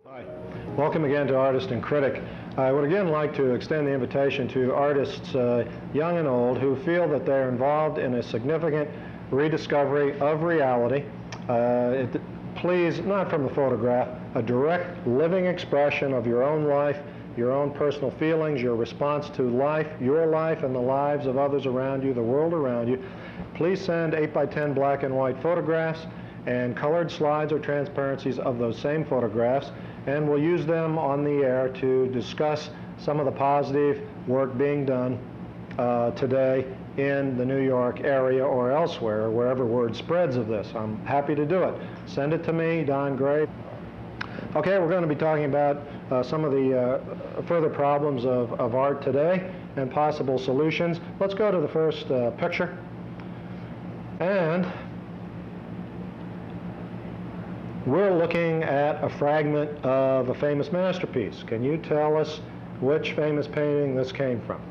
Hi, welcome again to Artist and Critic. I would again like to extend the invitation to artists, young and old, who feel that they're involved in a significant rediscovery of reality. Please, not from the photograph, a direct living expression of your own life, your own personal feelings, your response to life, your life and the lives of others around you, the world around you. Please send 8x10 black and white photographs and colored slides or transparencies of those same photographs, and we'll use them on the air to discuss some of the positive work being done today in the New York area or elsewhere, wherever word spreads of this. I'm happy to do it. Send it to me, Don Gray. Okay, we're going to be talking about some of the further problems of art today and possible solutions. Let's go to the first picture. And we're looking at a fragment of a famous masterpiece. Can you tell us which famous painting this came from?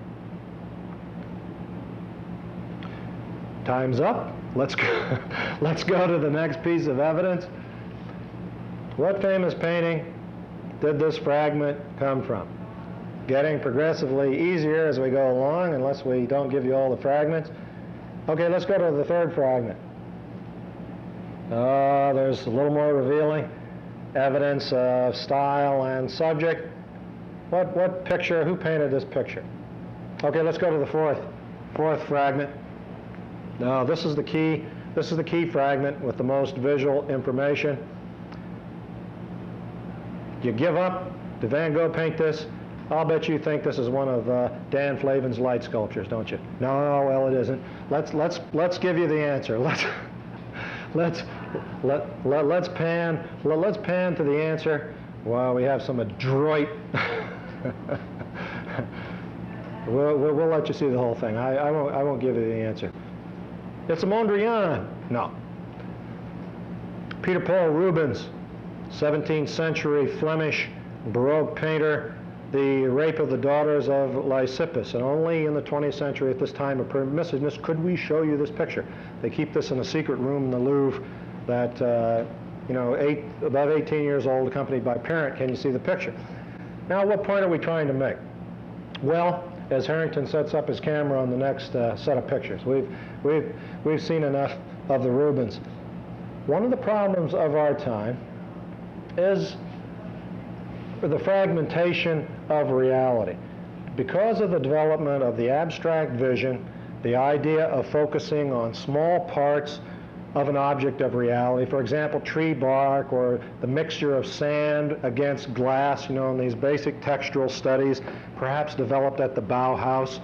Time's up. Let's go, let's go to the next piece of evidence. What famous painting did this fragment come from? Getting progressively easier as we go along, unless we don't give you all the fragments. Okay, let's go to the third fragment. There's a little more revealing evidence of style and subject. What picture? Who painted this picture? Okay, let's go to the fourth fragment. Now, this is the key. This is the key fragment with the most visual information. You give up? Did Van Gogh paint this? I'll bet you think this is one of Dan Flavin's light sculptures, don't you? No, well, it isn't. Let's give you the answer. Let's pan to the answer. Wow, we have some adroit. we'll let you see the whole thing. I won't give you the answer. It's a Mondrian. No. Peter Paul Rubens, 17th century Flemish Baroque painter, the rape of the daughters of Lysippus, and only in the 20th century at this time of permissiveness could we show you this picture. They keep this in a secret room in the Louvre that, above 18 years old, accompanied by a parent, can you see the picture? Now, what point are we trying to make? Well, as Harrington sets up his camera on the next set of pictures, we've seen enough of the Rubens. One of the problems of our time is the fragmentation of reality. Because of the development of the abstract vision, the idea of focusing on small parts of an object of reality, for example, tree bark or the mixture of sand against glass, in these basic textural studies, perhaps developed at the Bauhaus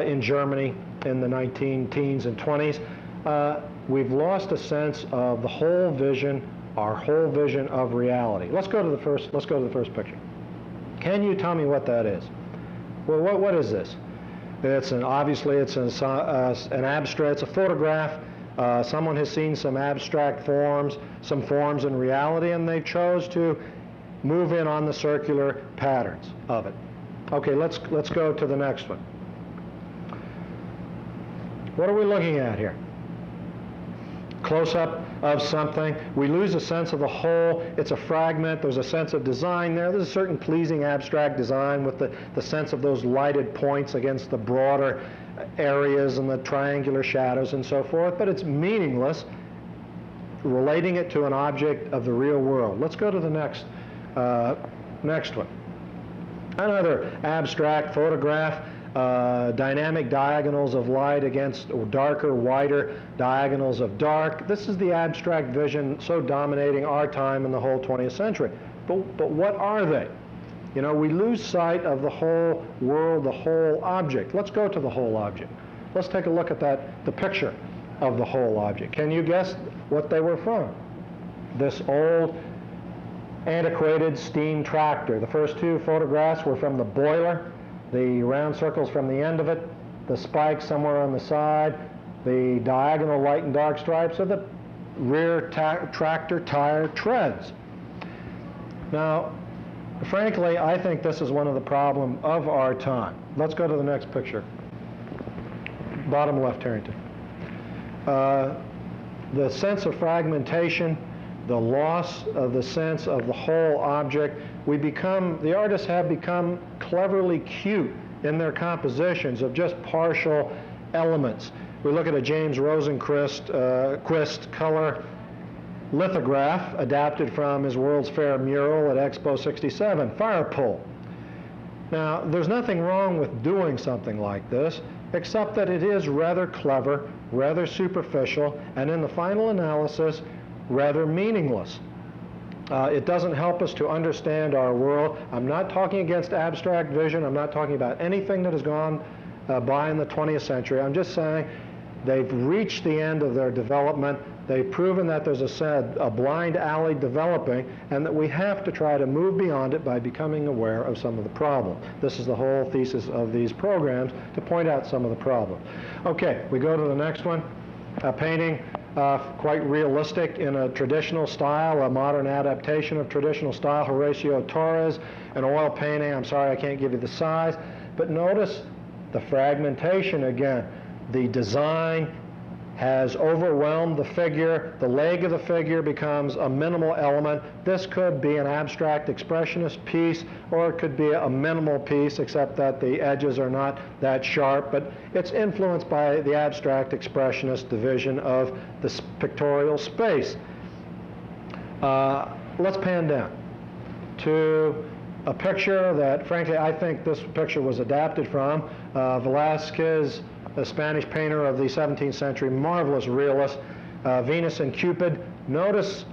in Germany in the 19-teens and 20s, we've lost a sense of the whole vision, our whole vision of reality. Let's go to the first picture. Can you tell me what that is? Well, what is this? Obviously it's an abstract, it's a photograph. Someone has seen some abstract forms, some forms in reality, and they chose to move in on the circular patterns of it. Okay, let's go to the next one. What are we looking at here? Close-up of something. We lose a sense of the whole. It's a fragment. There's a sense of design there. There's a certain pleasing abstract design with the sense of those lighted points against the broader areas and the triangular shadows and so forth, but it's meaningless relating it to an object of the real world. Let's go to the next one. Another abstract photograph. Dynamic diagonals of light against darker, wider diagonals of dark. This is the abstract vision so dominating our time in the whole 20th century. But what are they? We lose sight of the whole world, the whole object. Let's go to the whole object. Let's take a look at the picture of the whole object. Can you guess what they were from? This old, antiquated steam tractor. The first two photographs were from the boiler. The round circles from the end of it, the spikes somewhere on the side, the diagonal light and dark stripes are the rear tractor tire treads. Now, frankly, I think this is one of the problems of our time. Let's go to the next picture. Bottom left, Harrington. The sense of fragmentation the loss of the sense of the whole object. The artists have become cleverly cute in their compositions of just partial elements. We look at a James Rosenquist color lithograph adapted from his World's Fair mural at Expo 67, Fire Pole. Now, there's nothing wrong with doing something like this, except that it is rather clever, rather superficial, and in the final analysis, rather meaningless. It doesn't help us to understand our world. I'm not talking against abstract vision. I'm not talking about anything that has gone by in the 20th century. I'm just saying they've reached the end of their development. They've proven that there's a blind alley developing, and that we have to try to move beyond it by becoming aware of some of the problems. This is the whole thesis of these programs, to point out some of the problems. Okay, we go to the next one. A painting quite realistic in a traditional style, a modern adaptation of traditional style, Horatio Torres, an oil painting. I'm sorry I can't give you the size, but notice the fragmentation again. The design has overwhelmed the figure. The leg of the figure becomes a minimal element. This could be an abstract expressionist piece, or it could be a minimal piece, except that the edges are not that sharp, but it's influenced by the abstract expressionist division of the pictorial space. Let's pan down to a picture that, frankly, I think this picture was adapted from. Velázquez, the Spanish painter of the 17th century, marvelous realist, Venus and Cupid. Notice,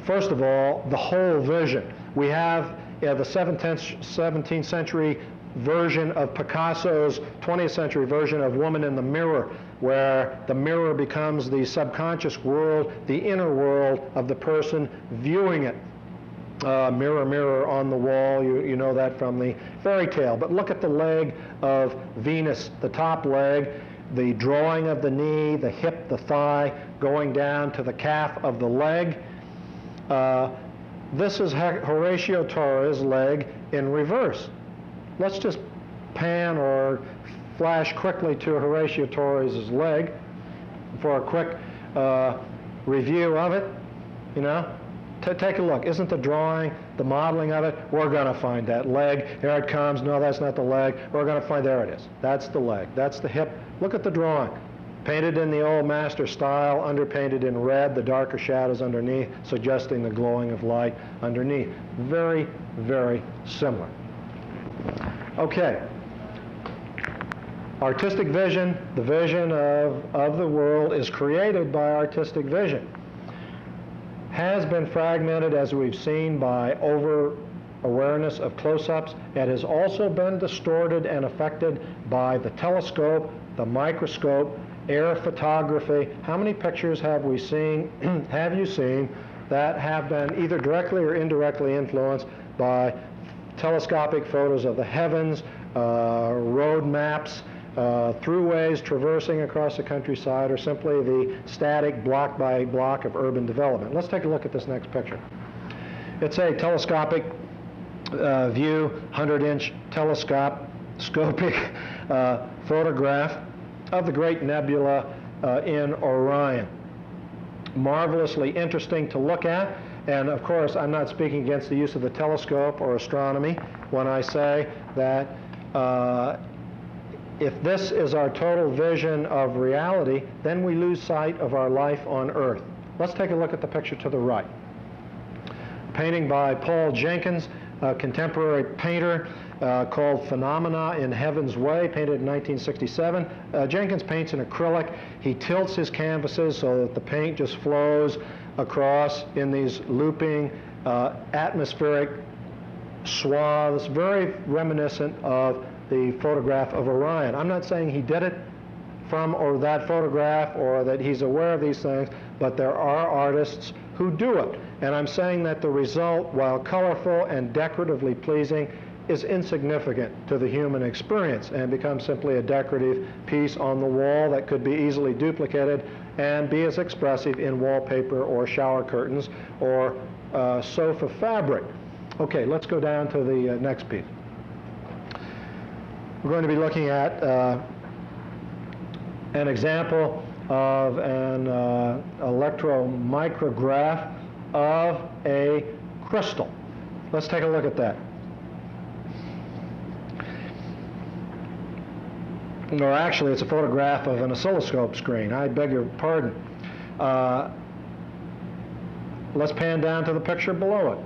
first of all, the whole vision. We have the 17th century version of Picasso's 20th century version of Woman in the Mirror, where the mirror becomes the subconscious world, the inner world of the person viewing it. Mirror, mirror on the wall, you know that from the fairy tale. But look at the leg of Venus, the top leg, the drawing of the knee, the hip, the thigh, going down to the calf of the leg. This is Horatio Torres' leg in reverse. Let's just pan or flash quickly to Horatio Torres' leg for a quick review of it, you know. Take a look. Isn't the drawing, the modeling of it? We're going to find that leg. Here it comes. No, that's not the leg. We're going to find, there it is. That's the leg. That's the hip. Look at the drawing. Painted in the old master style, underpainted in red, the darker shadows underneath, suggesting the glowing of light underneath. Very, very similar. Okay. Artistic vision, the vision of the world, is created by artistic vision. Has been fragmented, as we've seen, by over-awareness of close-ups. It has also been distorted and affected by the telescope, the microscope, air photography. How many pictures have we seen, have you seen, that have been either directly or indirectly influenced by telescopic photos of the heavens, road maps, throughways traversing across the countryside, or simply the static block by block of urban development? Let's take a look at this next picture. It's a telescopic view, 100-inch telescopic photograph of the great nebula in Orion. Marvelously interesting to look at, and of course I'm not speaking against the use of the telescope or astronomy when I say that if this is our total vision of reality, then we lose sight of our life on Earth. Let's take a look at the picture to the right. Painting by Paul Jenkins, a contemporary painter, called Phenomena in Heaven's Way, painted in 1967. Jenkins paints in acrylic. He tilts his canvases so that the paint just flows across in these looping atmospheric swaths, very reminiscent of the photograph of Orion. I'm not saying he did it from or that photograph or that he's aware of these things, but there are artists who do it. And I'm saying that the result, while colorful and decoratively pleasing, is insignificant to the human experience and becomes simply a decorative piece on the wall that could be easily duplicated and be as expressive in wallpaper or shower curtains or sofa fabric. Okay, let's go down to the next piece. We're going to be looking at an example of an electromicrograph of a crystal. Let's take a look at that. Or actually, it's a photograph of an oscilloscope screen. I beg your pardon. Let's pan down to the picture below it.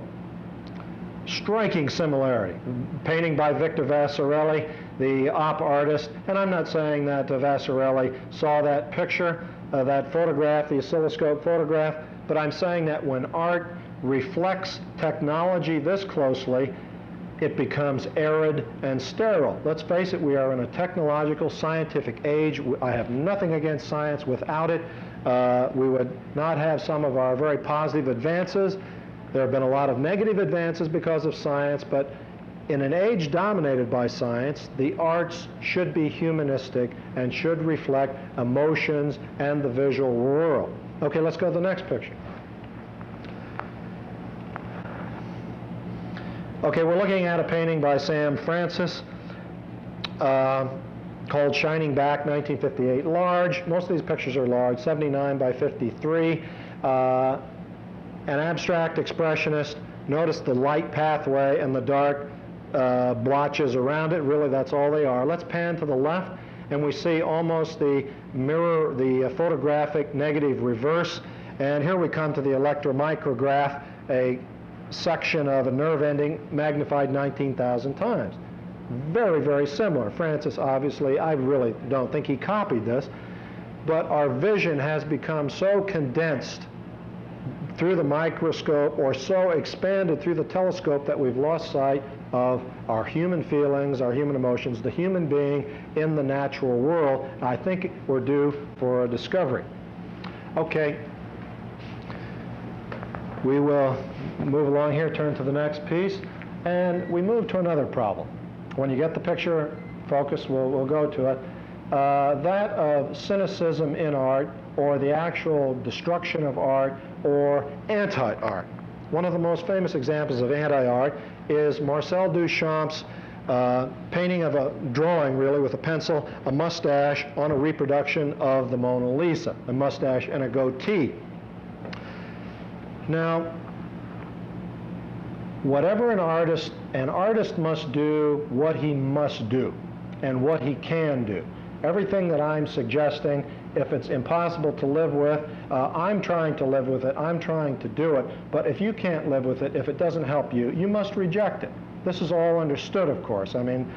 Striking similarity. Painting by Victor Vasarely, the op artist, and I'm not saying that Vasarely saw that picture, that photograph, the oscilloscope photograph, but I'm saying that when art reflects technology this closely, it becomes arid and sterile. Let's face it, we are in a technological, scientific age. I have nothing against science. Without it, we would not have some of our very positive advances. There have been a lot of negative advances because of science, but in an age dominated by science, the arts should be humanistic and should reflect emotions and the visual world. Okay, let's go to the next picture. Okay, we're looking at a painting by Sam Francis called Shining Back, 1958, large. Most of these pictures are large, 79 by 53. An abstract expressionist. Notice the light pathway and the dark blotches around it. Really, that's all they are. Let's pan to the left, and we see almost the mirror, the photographic negative reverse. And here we come to the electromicrograph, a section of a nerve ending magnified 19,000 times. Very, very similar. Francis, obviously, I really don't think he copied this, but our vision has become so condensed through the microscope or so expanded through the telescope that we've lost sight of our human feelings, our human emotions, the human being in the natural world. I think we're due for a discovery. Okay, we will move along here, turn to the next piece, and we move to another problem. When you get the picture focused, we'll go to it. That of cynicism in art, or the actual destruction of art, or anti-art. One of the most famous examples of anti-art is Marcel Duchamp's painting of a drawing, really, with a pencil, a mustache on a reproduction of the Mona Lisa, a mustache and a goatee. Now, whatever an artist must do what he must do and what he can do. Everything that I'm suggesting, if it's impossible to live with, I'm trying to live with it, I'm trying to do it, but if you can't live with it, if it doesn't help you, you must reject it. This is all understood, of course. I mean,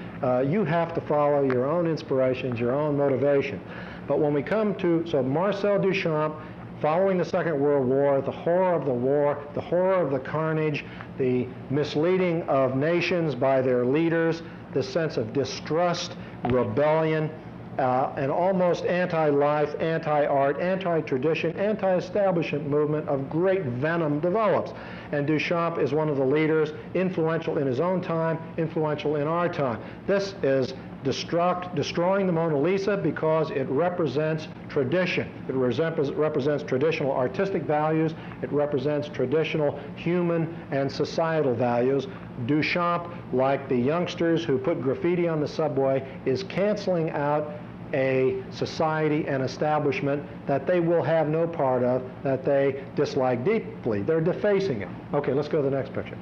you have to follow your own inspirations, your own motivation. But when we come to, so Marcel Duchamp, following the Second World War, the horror of the war, the horror of the carnage, the misleading of nations by their leaders, the sense of distrust, rebellion, an almost anti-life, anti-art, anti-tradition, anti-establishment movement of great venom develops. And Duchamp is one of the leaders, influential in his own time, influential in our time. This is destroying the Mona Lisa because it represents tradition. It represents traditional artistic values. It represents traditional human and societal values. Duchamp, like the youngsters who put graffiti on the subway, is canceling out a society and establishment that they will have no part of, that they dislike deeply. They're defacing it. Okay, let's go to the next picture.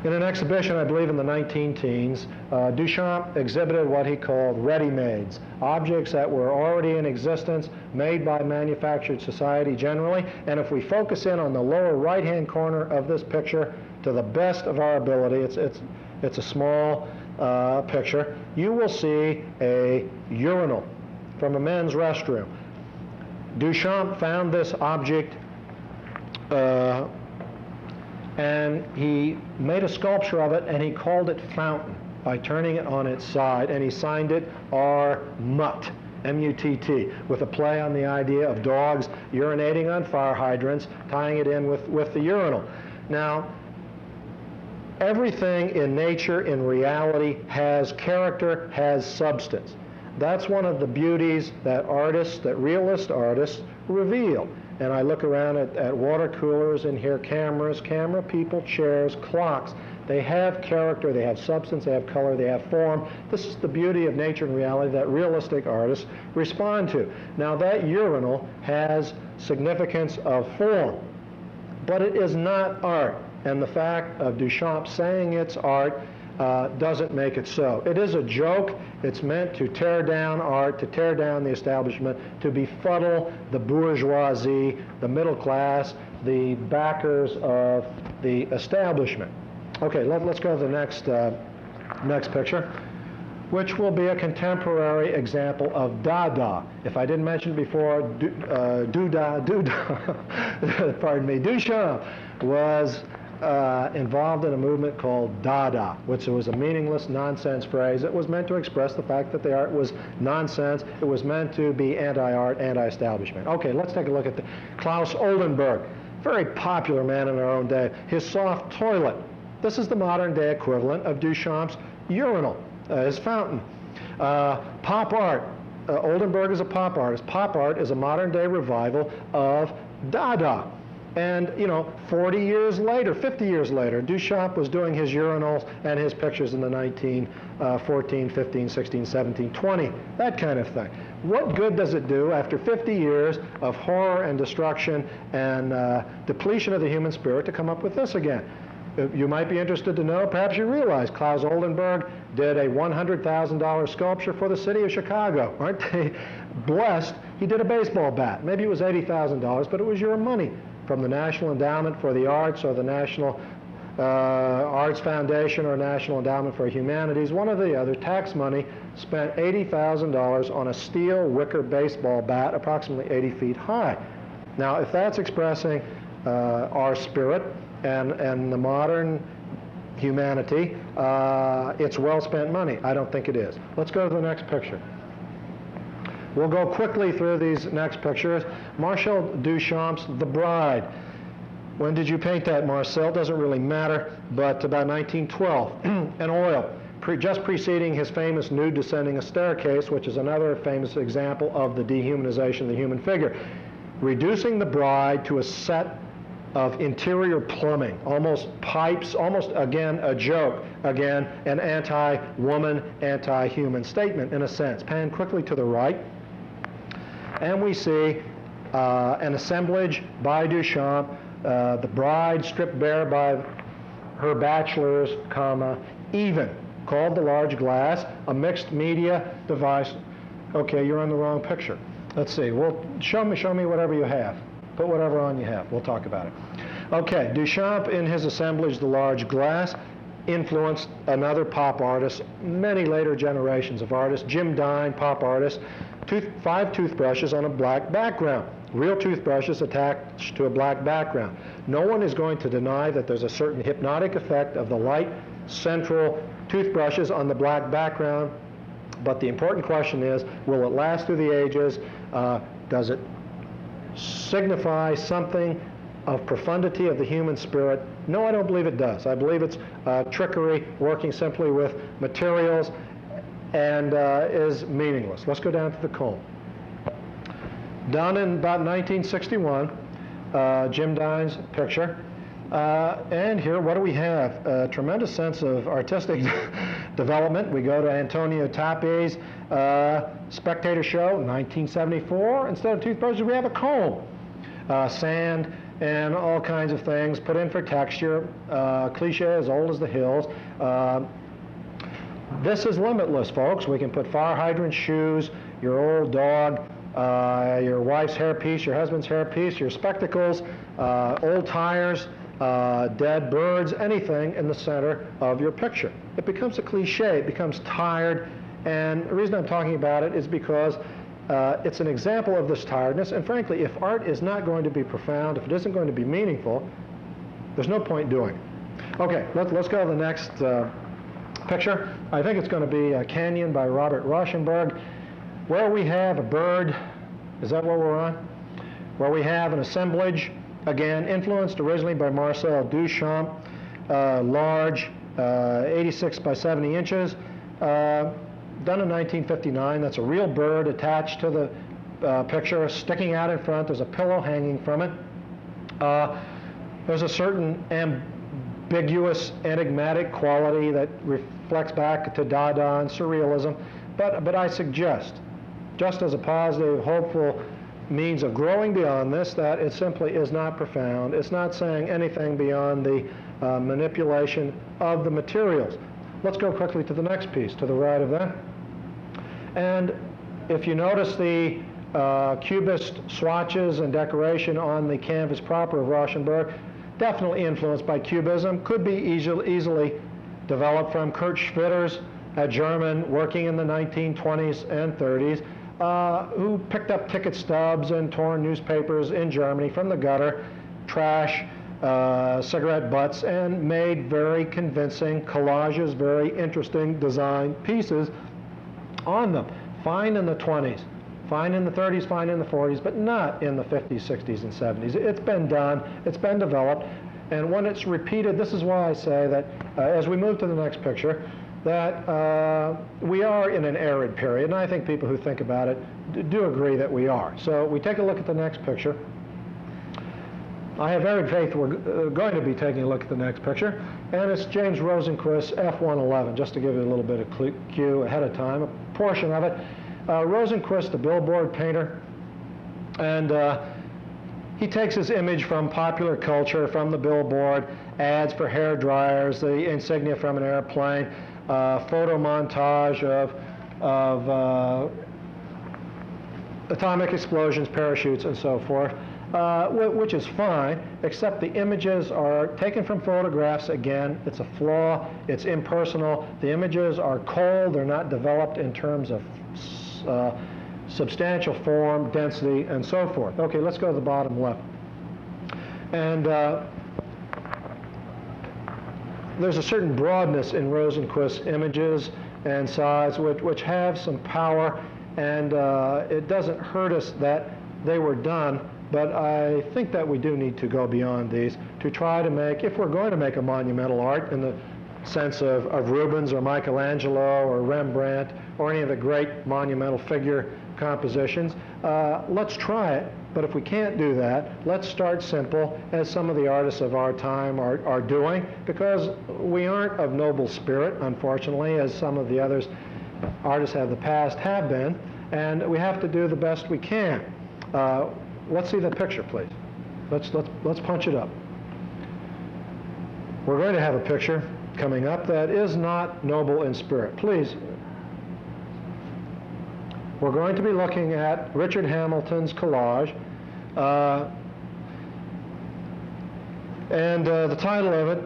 In an exhibition, I believe in the 19-teens, Duchamp exhibited what he called ready-mades, objects that were already in existence, made by manufactured society generally. And if we focus in on the lower right-hand corner of this picture to the best of our ability, it's a small picture, you will see a urinal from a men's restroom. Duchamp found this object and he made a sculpture of it, and he called it Fountain by turning it on its side, and he signed it R. Mutt, M-U-T-T, with a play on the idea of dogs urinating on fire hydrants, tying it in with the urinal. Now, everything in nature, in reality, has character, has substance. That's one of the beauties that artists, that realist artists, reveal. And I look around at water coolers and hear cameras, camera people, chairs, clocks. They have character, they have substance, they have color, they have form. This is the beauty of nature and reality that realistic artists respond to. Now that urinal has significance of form, but it is not art. And the fact of Duchamp saying it's art doesn't make it so. It is a joke. It's meant to tear down art, to tear down the establishment, to befuddle the bourgeoisie, the middle class, the backers of the establishment. Okay, let's go to the next picture, which will be a contemporary example of Dada. If I didn't mention it before, pardon me, Duchamp was involved in a movement called Dada, which was a meaningless nonsense phrase. It was meant to express the fact that the art was nonsense. It was meant to be anti-art, anti-establishment. Okay, let's take a look at Klaus Oldenburg, very popular man in our own day. His soft toilet. This is the modern day equivalent of Duchamp's urinal, his fountain. Pop art. Oldenburg is a pop artist. Pop art is a modern day revival of Dada. And, 40 years later, 50 years later, Duchamp was doing his urinals and his pictures in the 1914, 15, 16, 17, 20, that kind of thing. What good does it do after 50 years of horror and destruction and depletion of the human spirit to come up with this again? You might be interested to know, perhaps you realize Klaus Oldenburg did a $100,000 sculpture for the city of Chicago. Aren't they blessed? He did a baseball bat. Maybe it was $80,000, but it was your money from the National Endowment for the Arts or the National Arts Foundation or National Endowment for Humanities, one or the other, tax money, spent $80,000 on a steel wicker baseball bat approximately 80 feet high. Now, if that's expressing our spirit and the modern humanity, it's well spent money. I don't think it is. Let's go to the next picture. We'll go quickly through these next pictures. Marcel Duchamp's The Bride. When did you paint that, Marcel? Doesn't really matter, but about 1912. An oil, just preceding his famous nude descending a staircase, which is another famous example of the dehumanization of the human figure. Reducing the bride to a set of interior plumbing, almost pipes, almost, again, a joke, again, an anti-woman, anti-human statement, in a sense. Pan quickly to the right, and we see an assemblage by Duchamp, the bride stripped bare by her bachelors, even, called the large glass, a mixed media device. Okay, you're on the wrong picture. Let's see. Well, show me whatever you have. Put whatever on you have. We'll talk about it. Okay, Duchamp in his assemblage, the large glass, influenced another pop artist, many later generations of artists. Jim Dine, pop artist, 5 toothbrushes on a black background. Real toothbrushes attached to a black background. No one is going to deny that there's a certain hypnotic effect of the light central toothbrushes on the black background, but the important question is, will it last through the ages? Does it signify something of profundity of the human spirit? No, I don't believe it does. I believe it's trickery, working simply with materials, and is meaningless. Let's go down to the comb. Done in about 1961, Jim Dine's picture. And here, what do we have? A tremendous sense of artistic development. We go to Antonio Tappi's Spectator Show, 1974. Instead of toothbrushes, we have a comb. Sand and all kinds of things put in for texture. Cliche as old as the hills. This is limitless, folks. We can put fire hydrant shoes, your old dog, your wife's hairpiece, your husband's hairpiece, your spectacles, old tires, dead birds, anything in the center of your picture. It becomes a cliche, it becomes tired, and the reason I'm talking about it is because it's an example of this tiredness, and frankly, if art is not going to be profound, if it isn't going to be meaningful, there's no point doing it. Okay, let's go to the next picture. I think it's going to be a Canyon by Robert Rauschenberg, where we have a bird. Is that what we're on? Where we have an assemblage, again, influenced originally by Marcel Duchamp, large, 86 by 70 inches, done in 1959. That's a real bird attached to the picture, sticking out in front. There's a pillow hanging from it. There's a certain ambiguous, enigmatic quality that reflects back to Dada and Surrealism. But I suggest, just as a positive, hopeful means of growing beyond this, that it simply is not profound. It's not saying anything beyond the manipulation of the materials. Let's go quickly to the next piece, to the right of that. And if you notice the cubist swatches and decoration on the canvas proper of Rauschenberg, definitely influenced by Cubism, could be easily developed from Kurt Schwitter's, a German working in the 1920s and 30s, who picked up ticket stubs and torn newspapers in Germany from the gutter, trash, cigarette butts, and made very convincing collages, very interesting design pieces on them. Fine in the 20s, fine in the 30s, fine in the 40s, but not in the 50s, 60s, and 70s. It's been done, it's been developed, and when it's repeated, this is why I say that as we move to the next picture, that we are in an arid period, and I think people who think about it do agree that we are. So we take a look at the next picture. I have every faith we're going to be taking a look at the next picture, and it's James Rosenquist's F-111, just to give you a little bit of cue ahead of time, a portion of it. Rosenquist, the billboard painter, and he takes his image from popular culture, from the billboard, ads for hair dryers, the insignia from an airplane, photo montage of atomic explosions, parachutes, and so forth, which is fine, except the images are taken from photographs. Again, it's a flaw, it's impersonal. The images are cold, they're not developed in terms of substantial form, density, and so forth. Okay, let's go to the bottom left. And there's a certain broadness in Rosenquist's images and size which have some power, and it doesn't hurt us that they were done, but I think that we do need to go beyond these to try to make, if we're going to make a monumental art in the sense of Rubens or Michelangelo or Rembrandt or any of the great monumental figure compositions, let's try it. But if we can't do that, let's start simple, as some of the artists of our time are doing, because we aren't of noble spirit, unfortunately, as some of the others artists of the past have been, and we have to do the best we can. Let's see the picture, please. Let's punch it up. We're going to have a picture coming up that is not noble in spirit. Please. We're going to be looking at Richard Hamilton's Collage, and the title of it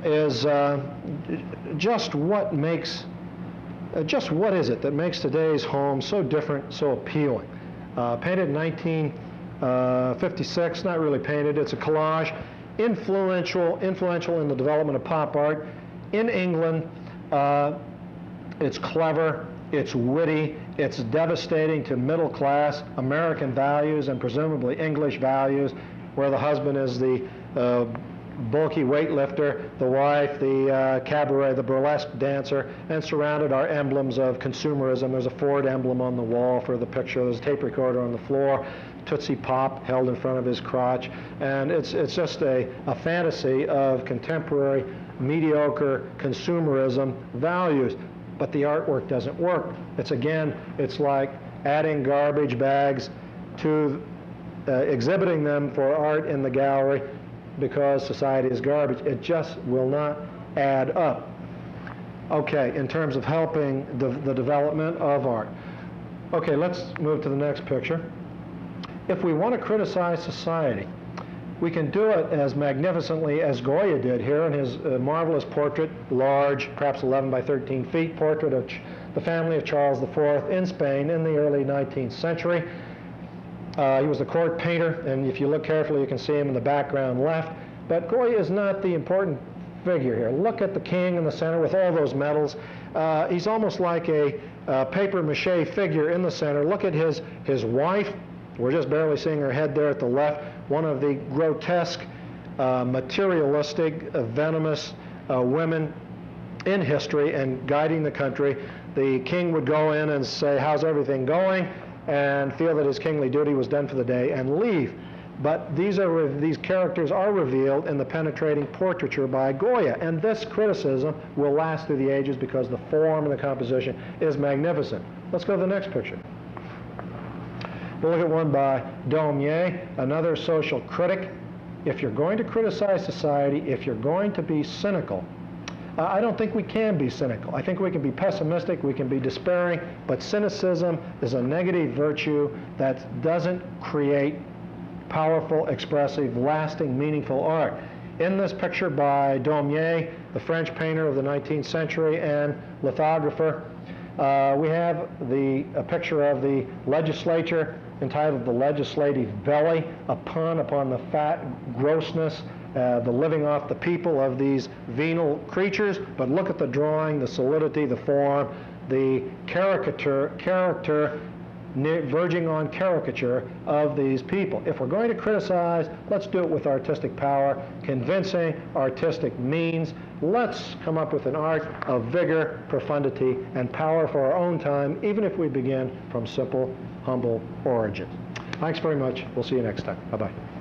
is just what is it that makes today's home so different, so appealing? Painted in 1956, not really painted, it's a collage, influential in the development of pop art in England. It's clever, it's witty, it's devastating to middle class American values and presumably English values, where the husband is the bulky weightlifter, the wife, the cabaret, the burlesque dancer, and surrounded are emblems of consumerism. There's a Ford emblem on the wall for the picture, there's a tape recorder on the floor, Tootsie Pop held in front of his crotch, and it's just a fantasy of contemporary mediocre consumerism values. But the artwork doesn't work. It's like adding garbage bags to exhibiting them for art in the gallery because society is garbage. It just will not add up. Okay, in terms of helping the development of art. Okay, let's move to the next picture. If we want to criticize society, we can do it as magnificently as Goya did here in his marvelous portrait, large, perhaps 11 by 13 feet, portrait of the family of Charles IV in Spain in the early 19th century. He was the court painter, and if you look carefully, you can see him in the background left. But Goya is not the important figure here. Look at the king in the center with all those medals. He's almost like a papier-mâché figure in the center. Look at his wife. We're just barely seeing her head there at the left. One of the grotesque, materialistic, venomous women in history and guiding the country. The king would go in and say, "How's everything going?" and feel that his kingly duty was done for the day and leave. But these characters are revealed in the penetrating portraiture by Goya, and this criticism will last through the ages because the form and the composition is magnificent. Let's go to the next picture. We'll look at one by Daumier, another social critic. If you're going to criticize society, if you're going to be cynical, I don't think we can be cynical. I think we can be pessimistic, we can be despairing, but cynicism is a negative virtue that doesn't create powerful, expressive, lasting, meaningful art. In this picture by Daumier, the French painter of the 19th century and lithographer, we have a picture of the legislature entitled The Legislative Belly, a pun upon the fat grossness, the living off the people of these venal creatures. But look at the drawing, the solidity, the form, the character verging on caricature of these people. If we're going to criticize, let's do it with artistic power, convincing artistic means. Let's come up with an art of vigor, profundity, and power for our own time, even if we begin from simple, humble origins. Thanks very much. We'll see you next time. Bye-bye.